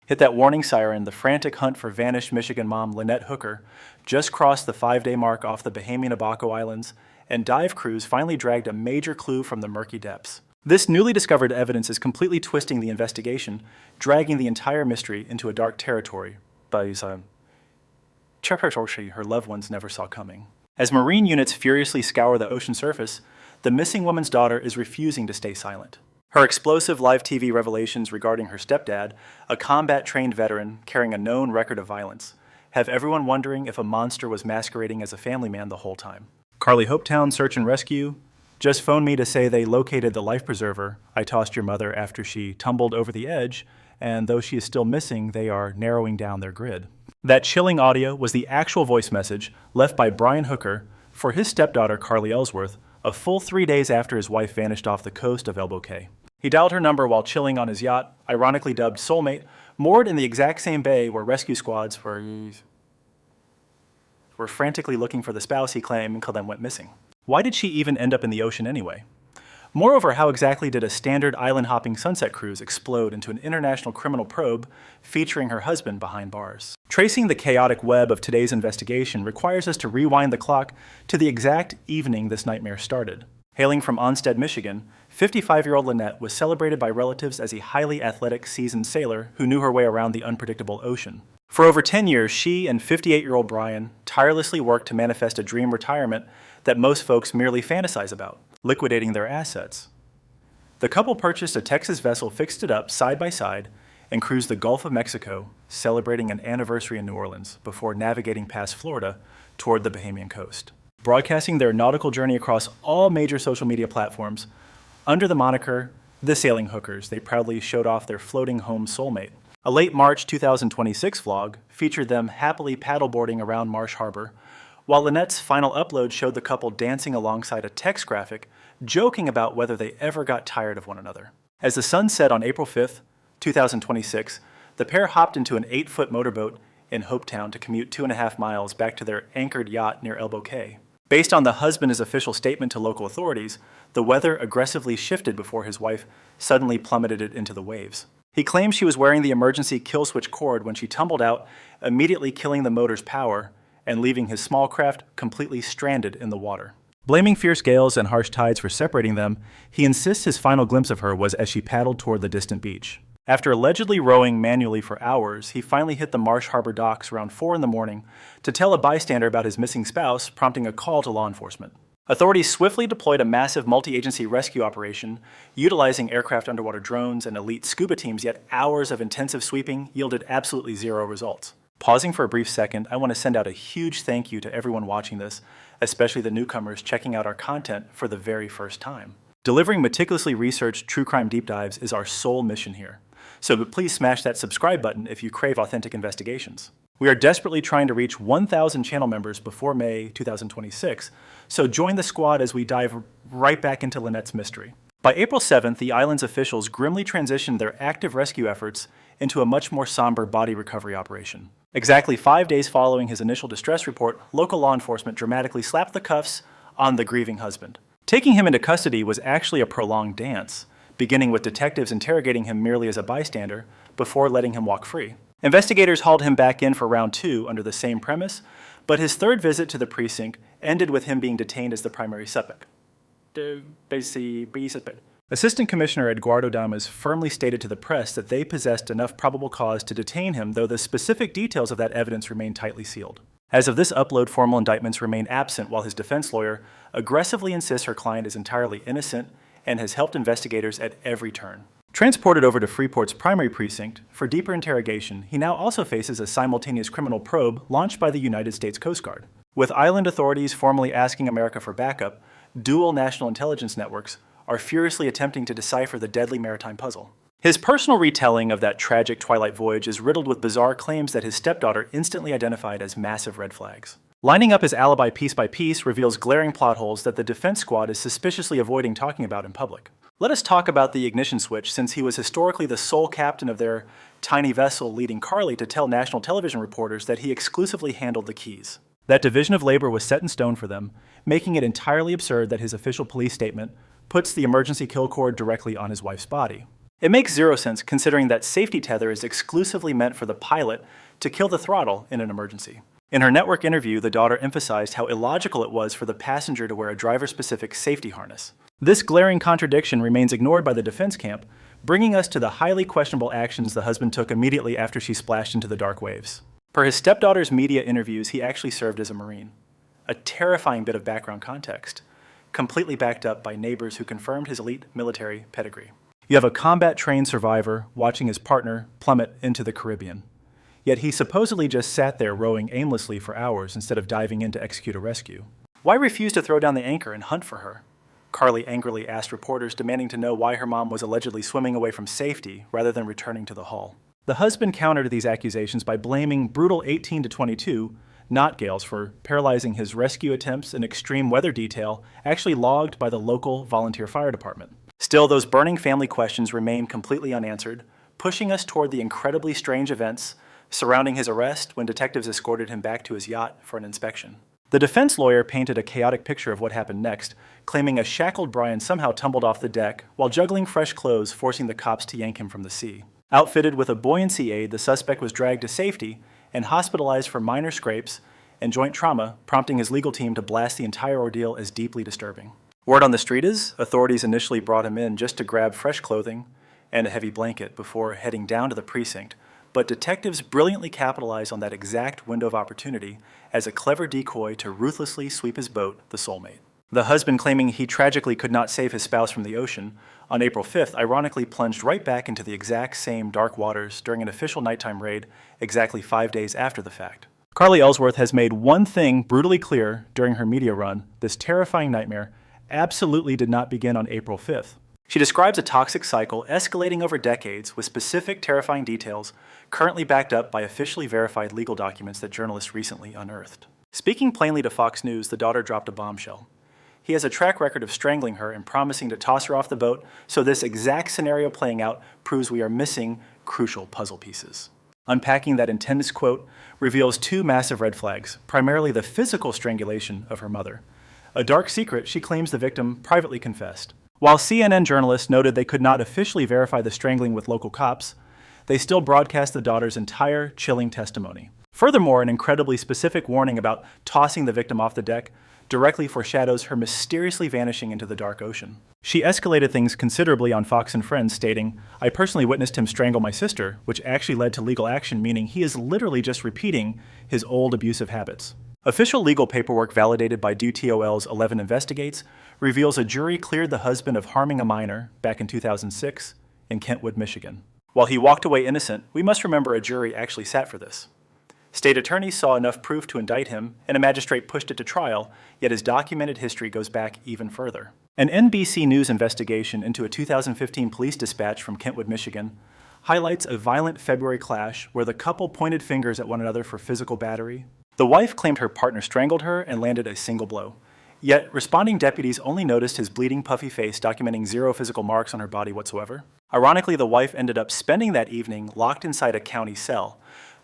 Hit that warning siren, the frantic hunt for vanished Michigan mom Lynette Hooker just crossed the 5-day mark off the Bahamian Abaco Islands, and dive crews finally dragged a major clue from the murky depths. This newly discovered evidence is completely twisting the investigation, dragging the entire mystery into a dark territory her loved ones never saw coming. As marine units furiously scour the ocean surface, the missing woman's daughter is refusing to stay silent. Her explosive live TV revelations regarding her stepdad, a combat-trained veteran carrying a known record of violence, have everyone wondering if a monster was masquerading as a family man the whole time. Carly Hopetown Search and Rescue just phoned me to say they located the life preserver I tossed your mother after she tumbled over the edge, and though she is still missing, they are narrowing down their grid. That chilling audio was the actual voice message left by Brian Hooker for his stepdaughter Carly Ellsworth a full 3 days after his wife vanished off the coast of Elbow Cay. He dialed her number while chilling on his yacht, ironically dubbed Soulmate, moored in the exact same bay where rescue squads were frantically looking for the spouse he claimed until then went missing. Why did she even end up in the ocean anyway? Moreover, how exactly did a standard island-hopping sunset cruise explode into an international criminal probe featuring her husband behind bars? Tracing the chaotic web of today's investigation requires us to rewind the clock to the exact evening this nightmare started. Hailing from Onstead, Michigan, 55-year-old Lynette was celebrated by relatives as a highly athletic, seasoned sailor who knew her way around the unpredictable ocean. For over 10 years, she and 58-year-old Brian tirelessly worked to manifest a dream retirement that most folks merely fantasize about, liquidating their assets. The couple purchased a Texas vessel, fixed it up side by side, and cruised the Gulf of Mexico, celebrating an anniversary in New Orleans before navigating past Florida toward the Bahamian coast. Broadcasting their nautical journey across all major social media platforms, under the moniker The Sailing Hookers, they proudly showed off their floating home soulmate. A late March 2026 vlog featured them happily paddleboarding around Marsh Harbor, while Lynette's final upload showed the couple dancing alongside a text graphic, joking about whether they ever got tired of one another. As the sun set on April 5th, 2026, the pair hopped into an 8-foot motorboat in Hopetown to commute 2.5 miles back to their anchored yacht near Elbow Cay. Based on the husband's official statement to local authorities, the weather aggressively shifted before his wife suddenly plummeted it into the waves. He claimed she was wearing the emergency kill switch cord when she tumbled out, immediately killing the motor's power and leaving his small craft completely stranded in the water. Blaming fierce gales and harsh tides for separating them, he insists his final glimpse of her was as she paddled toward the distant beach. After allegedly rowing manually for hours, he finally hit the Marsh Harbor docks around 4 in the morning to tell a bystander about his missing spouse, prompting a call to law enforcement. Authorities swiftly deployed a massive multi-agency rescue operation, utilizing aircraft underwater drones and elite scuba teams, yet hours of intensive sweeping yielded absolutely zero results. Pausing for a brief second, I want to send out a huge thank you to everyone watching this, especially the newcomers checking out our content for the very first time. Delivering meticulously researched true crime deep dives is our sole mission here. So please smash that subscribe button if you crave authentic investigations. We are desperately trying to reach 1,000 channel members before May 2026, so join the squad as we dive right back into Lynette's mystery. By April 7th, the island's officials grimly transitioned their active rescue efforts into a much more somber body recovery operation. Exactly 5 days following his initial distress report, local law enforcement dramatically slapped the cuffs on the grieving husband. Taking him into custody was actually a prolonged dance, beginning with detectives interrogating him merely as a bystander before letting him walk free. Investigators hauled him back in for round 2 under the same premise, but his third visit to the precinct ended with him being detained as the primary suspect. Assistant Commissioner Eduardo Damas firmly stated to the press that they possessed enough probable cause to detain him, though the specific details of that evidence remain tightly sealed. As of this upload, formal indictments remain absent, while his defense lawyer aggressively insists her client is entirely innocent and has helped investigators at every turn. Transported over to Freeport's primary precinct for deeper interrogation, he now also faces a simultaneous criminal probe launched by the United States Coast Guard. With island authorities formally asking America for backup, dual national intelligence networks are furiously attempting to decipher the deadly maritime puzzle. His personal retelling of that tragic twilight voyage is riddled with bizarre claims that his stepdaughter instantly identified as massive red flags. Lining up his alibi piece by piece reveals glaring plot holes that the defense squad is suspiciously avoiding talking about in public. Let us talk about the ignition switch, since he was historically the sole captain of their tiny vessel, leading Carly to tell national television reporters that he exclusively handled the keys. That division of labor was set in stone for them, making it entirely absurd that his official police statement puts the emergency kill cord directly on his wife's body. It makes zero sense considering that safety tether is exclusively meant for the pilot to kill the throttle in an emergency. In her network interview, the daughter emphasized how illogical it was for the passenger to wear a driver-specific safety harness. This glaring contradiction remains ignored by the defense camp, bringing us to the highly questionable actions the husband took immediately after she splashed into the dark waves. Per his stepdaughter's media interviews, he actually served as a Marine. A terrifying bit of background context, completely backed up by neighbors who confirmed his elite military pedigree. You have a combat-trained survivor watching his partner plummet into the Caribbean. Yet he supposedly just sat there rowing aimlessly for hours instead of diving in to execute a rescue. Why refuse to throw down the anchor and hunt for her? Carly angrily asked reporters, demanding to know why her mom was allegedly swimming away from safety rather than returning to the hull. The husband countered these accusations by blaming brutal 18 to 22 knot gales for paralyzing his rescue attempts in extreme weather detail actually logged by the local volunteer fire department. Still, those burning family questions remain completely unanswered, pushing us toward the incredibly strange events surrounding his arrest when detectives escorted him back to his yacht for an inspection. The defense lawyer painted a chaotic picture of what happened next, claiming a shackled Brian somehow tumbled off the deck while juggling fresh clothes, forcing the cops to yank him from the sea. Outfitted with a buoyancy aid, the suspect was dragged to safety and hospitalized for minor scrapes and joint trauma, prompting his legal team to blast the entire ordeal as deeply disturbing. Word on the street is, authorities initially brought him in just to grab fresh clothing and a heavy blanket before heading down to the precinct, but detectives brilliantly capitalized on that exact window of opportunity as a clever decoy to ruthlessly sweep his boat, the Soulmate. The husband, claiming he tragically could not save his spouse from the ocean, on April 5th ironically plunged right back into the exact same dark waters during an official nighttime raid exactly 5 days after the fact. Carly Ellsworth has made one thing brutally clear during her media run: this terrifying nightmare absolutely did not begin on April 5th. She describes a toxic cycle escalating over decades with specific terrifying details currently backed up by officially verified legal documents that journalists recently unearthed. Speaking plainly to Fox News, the daughter dropped a bombshell. He has a track record of strangling her and promising to toss her off the boat, so this exact scenario playing out proves we are missing crucial puzzle pieces. Unpacking that intense quote reveals two massive red flags, primarily the physical strangulation of her mother. A dark secret she claims the victim privately confessed. While CNN journalists noted they could not officially verify the strangling with local cops, they still broadcast the daughter's entire chilling testimony. Furthermore, an incredibly specific warning about tossing the victim off the deck directly foreshadows her mysteriously vanishing into the dark ocean. She escalated things considerably on Fox and Friends, stating, "I personally witnessed him strangle my sister," which actually led to legal action, meaning he is literally just repeating his old abusive habits. Official legal paperwork validated by DTOL's 11 Investigates reveals a jury cleared the husband of harming a minor back in 2006 in Kentwood, Michigan. While he walked away innocent, we must remember a jury actually sat for this. State attorneys saw enough proof to indict him, and a magistrate pushed it to trial, yet his documented history goes back even further. An NBC News investigation into a 2015 police dispatch from Kentwood, Michigan, highlights a violent February clash where the couple pointed fingers at one another for physical battery. The wife claimed her partner strangled her and landed a single blow. Yet, responding deputies only noticed his bleeding, puffy face, documenting zero physical marks on her body whatsoever. Ironically, the wife ended up spending that evening locked inside a county cell,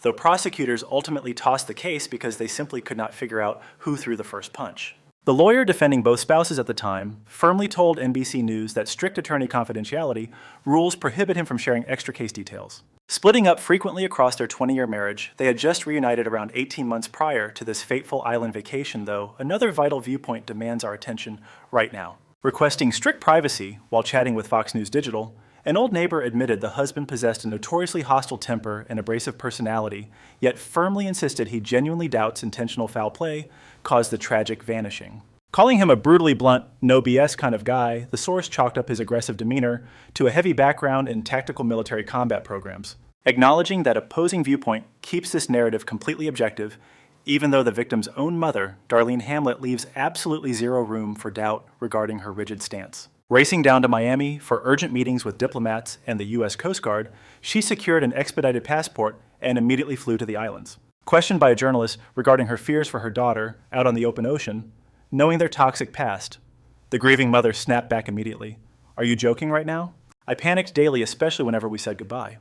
though prosecutors ultimately tossed the case because they simply could not figure out who threw the first punch. The lawyer defending both spouses at the time firmly told NBC News that strict attorney confidentiality rules prohibit him from sharing extra case details. Splitting up frequently across their 20-year marriage, they had just reunited around 18 months prior to this fateful island vacation, though another vital viewpoint demands our attention right now. Requesting strict privacy while chatting with Fox News Digital, an old neighbor admitted the husband possessed a notoriously hostile temper and abrasive personality, yet firmly insisted he genuinely doubts intentional foul play caused the tragic vanishing. Calling him a brutally blunt, no BS kind of guy, the source chalked up his aggressive demeanor to a heavy background in tactical military combat programs, acknowledging that opposing viewpoint keeps this narrative completely objective, even though the victim's own mother, Darlene Hamlet, leaves absolutely zero room for doubt regarding her rigid stance. Racing down to Miami for urgent meetings with diplomats and the U.S. Coast Guard, she secured an expedited passport and immediately flew to the islands. Questioned by a journalist regarding her fears for her daughter out on the open ocean, knowing their toxic past, the grieving mother snapped back immediately. "Are you joking right now? I panicked daily, especially whenever we said goodbye."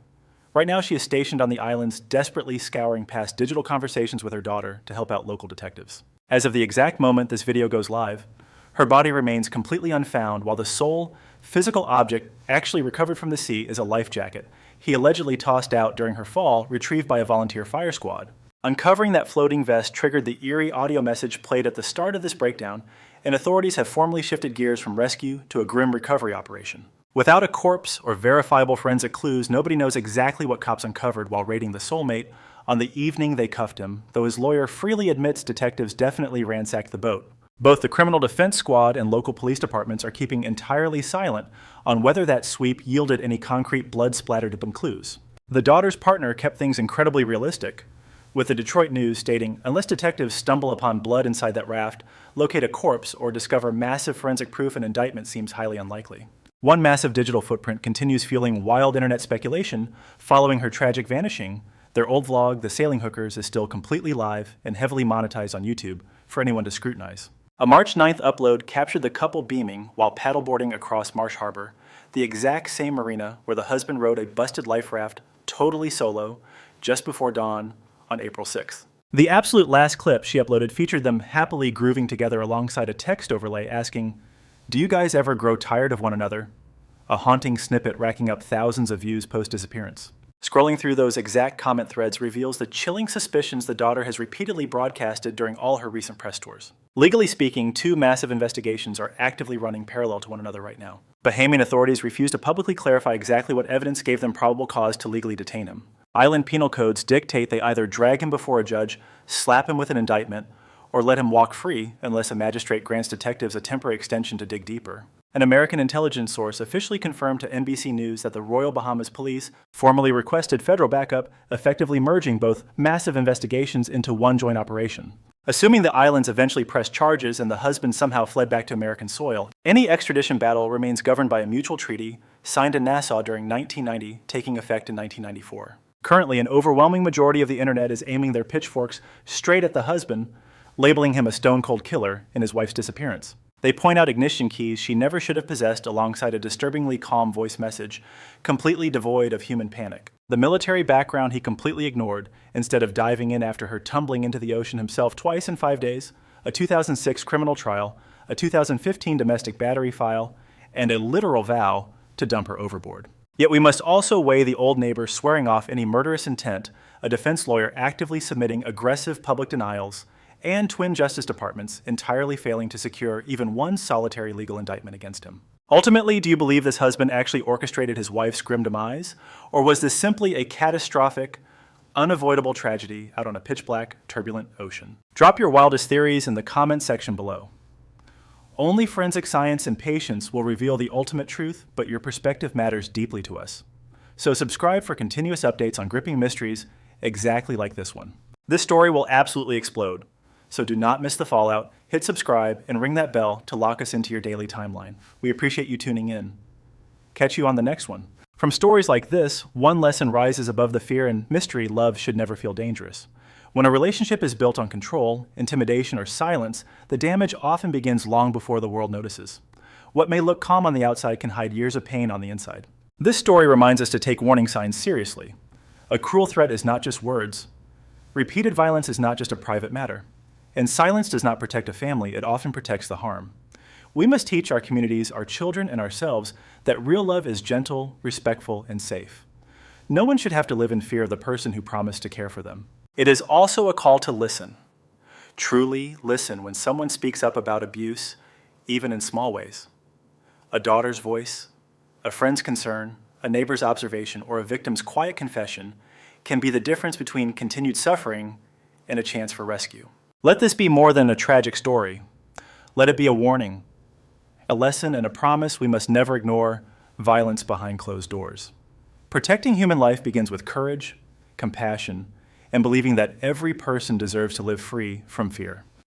Right now, she is stationed on the islands, desperately scouring past digital conversations with her daughter to help out local detectives. As of the exact moment this video goes live, her body remains completely unfound while the sole physical object actually recovered from the sea is a life jacket he allegedly tossed out during her fall, retrieved by a volunteer fire squad. Uncovering that floating vest triggered the eerie audio message played at the start of this breakdown, and authorities have formally shifted gears from rescue to a grim recovery operation. Without a corpse or verifiable forensic clues, nobody knows exactly what cops uncovered while raiding the soulmate on the evening they cuffed him, though his lawyer freely admits detectives definitely ransacked the boat. Both the criminal defense squad and local police departments are keeping entirely silent on whether that sweep yielded any concrete blood-splattered clues. The daughter's partner kept things incredibly realistic, with the Detroit News stating, unless detectives stumble upon blood inside that raft, locate a corpse, or discover massive forensic proof, an indictment seems highly unlikely. One massive digital footprint continues fueling wild internet speculation following her tragic vanishing. Their old vlog, The Sailing Hookers, is still completely live and heavily monetized on YouTube for anyone to scrutinize. A March 9th upload captured the couple beaming while paddleboarding across Marsh Harbor, the exact same marina where the husband rode a busted life raft totally solo just before dawn on April 6th. The absolute last clip she uploaded featured them happily grooving together alongside a text overlay asking, "Do you guys ever grow tired of one another?" A haunting snippet racking up thousands of views post-disappearance. Scrolling through those exact comment threads reveals the chilling suspicions the daughter has repeatedly broadcasted during all her recent press tours. Legally speaking, two massive investigations are actively running parallel to one another right now. Bahamian authorities refuse to publicly clarify exactly what evidence gave them probable cause to legally detain him. Island penal codes dictate they either drag him before a judge, slap him with an indictment, or let him walk free unless a magistrate grants detectives a temporary extension to dig deeper. An American intelligence source officially confirmed to NBC News that the Royal Bahamas Police formally requested federal backup, effectively merging both massive investigations into one joint operation. Assuming the islands eventually pressed charges and the husband somehow fled back to American soil, any extradition battle remains governed by a mutual treaty signed in Nassau during 1990, taking effect in 1994. Currently, an overwhelming majority of the internet is aiming their pitchforks straight at the husband, labeling him a stone-cold killer in his wife's disappearance. They point out ignition keys she never should have possessed alongside a disturbingly calm voice message, completely devoid of human panic. The military background he completely ignored, instead of diving in after her tumbling into the ocean himself twice in 5 days, a 2006 criminal trial, a 2015 domestic battery file, and a literal vow to dump her overboard. Yet we must also weigh the old neighbor swearing off any murderous intent, a defense lawyer actively submitting aggressive public denials, and twin justice departments entirely failing to secure even one solitary legal indictment against him. Ultimately, do you believe this husband actually orchestrated his wife's grim demise, or was this simply a catastrophic, unavoidable tragedy out on a pitch-black, turbulent ocean? Drop your wildest theories in the comments section below. Only forensic science and patience will reveal the ultimate truth, but your perspective matters deeply to us. So subscribe for continuous updates on gripping mysteries exactly like this one. This story will absolutely explode. So do not miss the fallout, hit subscribe, and ring that bell to lock us into your daily timeline. We appreciate you tuning in. Catch you on the next one. From stories like this, one lesson rises above the fear and mystery: love should never feel dangerous. When a relationship is built on control, intimidation, or silence, the damage often begins long before the world notices. What may look calm on the outside can hide years of pain on the inside. This story reminds us to take warning signs seriously. A cruel threat is not just words. Repeated violence is not just a private matter. And silence does not protect a family, it often protects the harm. We must teach our communities, our children, and ourselves that real love is gentle, respectful, and safe. No one should have to live in fear of the person who promised to care for them. It is also a call to listen. Truly listen when someone speaks up about abuse, even in small ways. A daughter's voice, a friend's concern, a neighbor's observation, or a victim's quiet confession can be the difference between continued suffering and a chance for rescue. Let this be more than a tragic story. Let it be a warning, a lesson, and a promise we must never ignore violence behind closed doors. Protecting human life begins with courage, compassion, and believing that every person deserves to live free from fear.